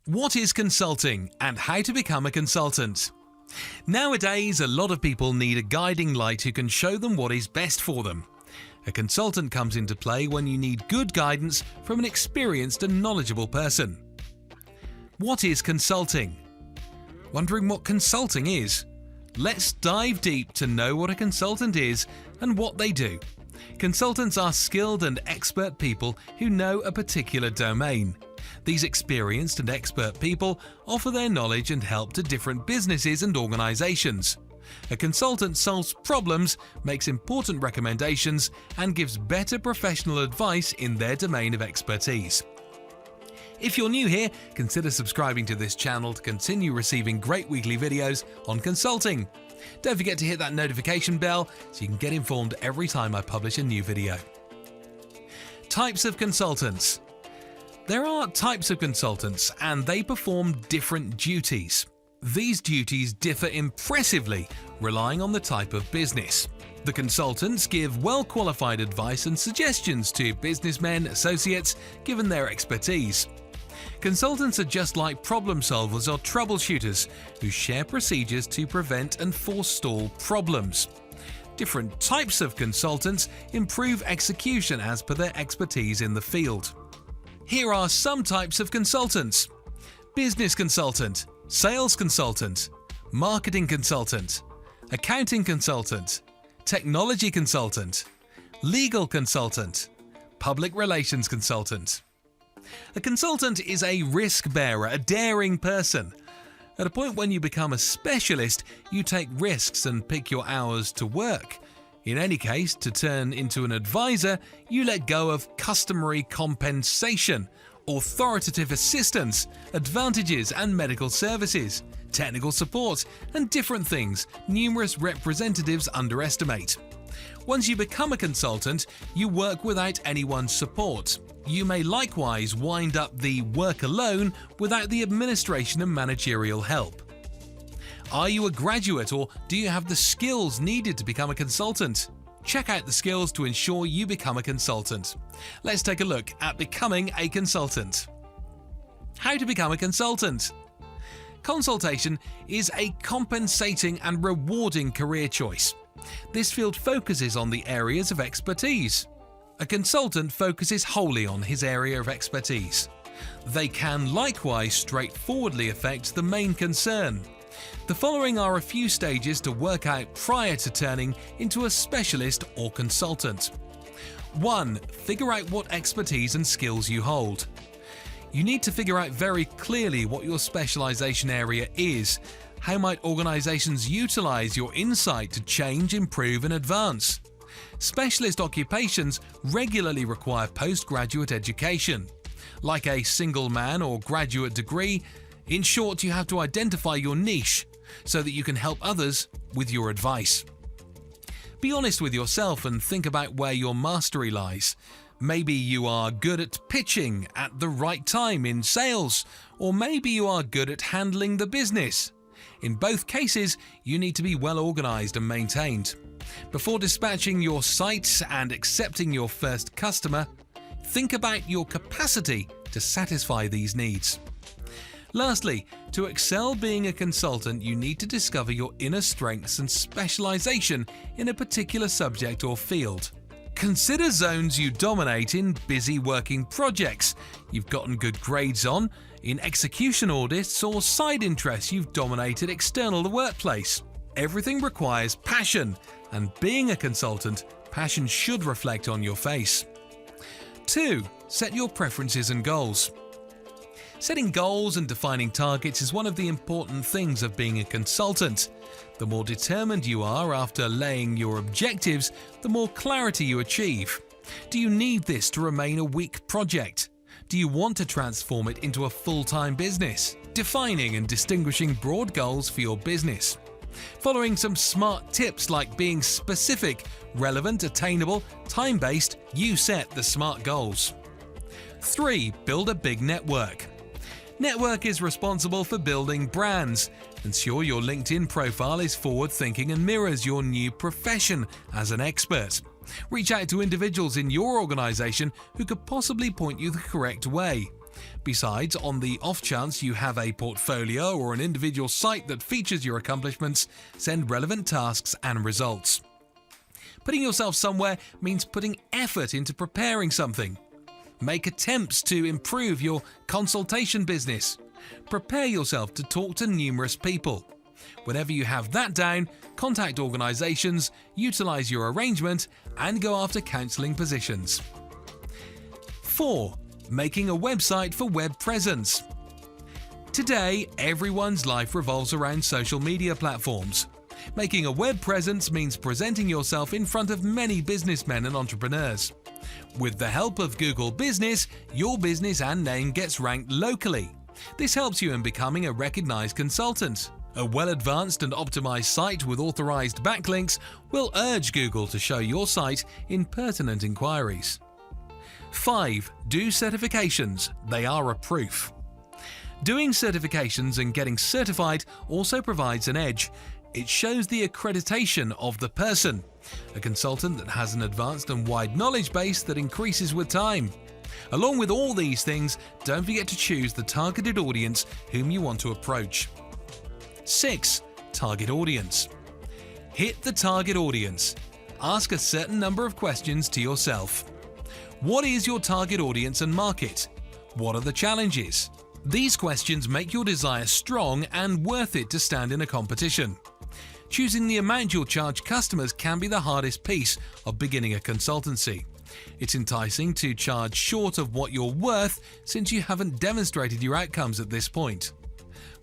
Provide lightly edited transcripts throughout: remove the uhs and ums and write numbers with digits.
What is consulting and how to become a consultant? Nowadays, a lot of people need a guiding light who can show them what is best for them. A consultant comes into play when you need good guidance from an experienced and knowledgeable person. What is consulting? Wondering what consulting is? Let's dive deep to know what a consultant is and what they do. Consultants are skilled and expert people who know a particular domain. These experienced and expert people offer their knowledge and help to different businesses and organizations. A consultant solves problems, makes important recommendations, and gives better professional advice in their domain of expertise. If you're new here, consider subscribing to this channel to continue receiving great weekly videos on consulting. Don't forget to hit that notification bell so you can get informed every time I publish a new video. Types of consultants. There are types of consultants and they perform different duties. These duties differ impressively, relying on the type of business. The consultants give well-qualified advice and suggestions to businessmen, associates, given their expertise. Consultants are just like problem solvers or troubleshooters who share procedures to prevent and forestall problems. Different types of consultants improve execution as per their expertise in the field. Here are some types of consultants: business consultant, sales consultant, marketing consultant, accounting consultant, technology consultant, legal consultant, public relations consultant. A consultant is a risk bearer, a daring person. At a point when you become a specialist, you take risks and pick your hours to work. In any case, to turn into an advisor, you let go of customary compensation, authoritative assistance, advantages and medical services, technical support, and different things numerous representatives underestimate. Once you become a consultant, you work without anyone's support. You may likewise wind up the work alone without the administration and managerial help. Are you a graduate or do you have the skills needed to become a consultant? Check out the skills to ensure you become a consultant. Let's take a look at becoming a consultant. How to become a consultant? Consultation is a compensating and rewarding career choice. This field focuses on the areas of expertise. A consultant focuses wholly on his area of expertise. They can likewise straightforwardly affect the main concern. The following are a few stages to work out prior to turning into a specialist or consultant. 1. Figure out what expertise and skills you hold. You need to figure out very clearly what your specialization area is. How might organizations utilize your insight to change, improve, and advance? Specialist occupations regularly require postgraduate education. Like a single man or graduate degree, in short, you have to identify your niche so that you can help others with your advice. Be honest with yourself and think about where your mastery lies. Maybe you are good at pitching at the right time in sales, or maybe you are good at handling the business. In both cases, you need to be well organized and maintained. Before dispatching your site and accepting your first customer, think about your capacity to satisfy these needs. Lastly, to excel being a consultant, you need to discover your inner strengths and specialization in a particular subject or field. Consider zones you dominate in busy working projects you've gotten good grades on, in execution audits, or side interests you've dominated external the workplace. Everything requires passion, and being a consultant, passion should reflect on your face. 2. Set your preferences and goals. Setting goals and defining targets is one of the important things of being a consultant. The more determined you are after laying your objectives, the more clarity you achieve. Do you need this to remain a weak project? Do you want to transform it into a full-time business? Defining and distinguishing broad goals for your business. Following some smart tips like being specific, relevant, attainable, time-based, you set the smart goals. 3. Build a big network. Network is responsible for building brands. Ensure your LinkedIn profile is forward-thinking and mirrors your new profession as an expert. Reach out to individuals in your organization who could possibly point you the correct way. Besides, on the off chance you have a portfolio or an individual site that features your accomplishments, send relevant tasks and results. Putting yourself somewhere means putting effort into preparing something. Make attempts to improve your consultation business. Prepare yourself to talk to numerous people. Whenever you have that down, contact organizations, utilize your arrangement, and go after counseling positions. 4. Making a website for web presence. Today, everyone's life revolves around social media platforms. Making a web presence means presenting yourself in front of many businessmen and entrepreneurs. With the help of Google Business, your business and name gets ranked locally. This helps you in becoming a recognized consultant. A well-advanced and optimized site with authorized backlinks will urge Google to show your site in pertinent inquiries. 5. Do certifications. They are a proof. Doing certifications and getting certified also provides an edge. It shows the accreditation of the person, a consultant that has an advanced and wide knowledge base that increases with time. Along with all these things, don't forget to choose the targeted audience whom you want to approach. 6. Target audience. Hit the target audience. Ask a certain number of questions to yourself. What is your target audience and market? What are the challenges? These questions make your desire strong and worth it to stand in a competition. Choosing the amount you'll charge customers can be the hardest piece of beginning a consultancy. It's enticing to charge short of what you're worth since you haven't demonstrated your outcomes at this point.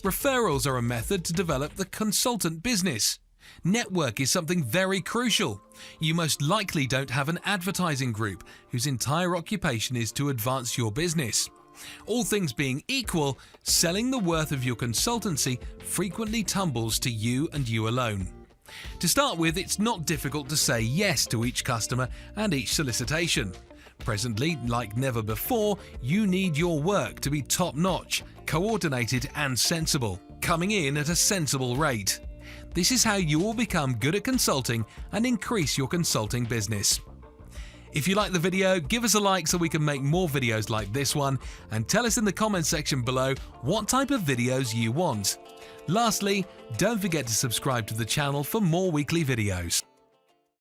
Referrals are a method to develop the consultant business. Network is something very crucial. You most likely don't have an advertising group whose entire occupation is to advance your business. All things being equal, selling the worth of your consultancy frequently tumbles to you and you alone. To start with, it's not difficult to say yes to each customer and each solicitation. Presently, like never before, you need your work to be top-notch, coordinated and sensible, coming in at a sensible rate. This is how you will become good at consulting and increase your consulting business. If you like the video, give us a like so we can make more videos like this one, and tell us in the comments section below what type of videos you want. Lastly, don't forget to subscribe to the channel for more weekly videos.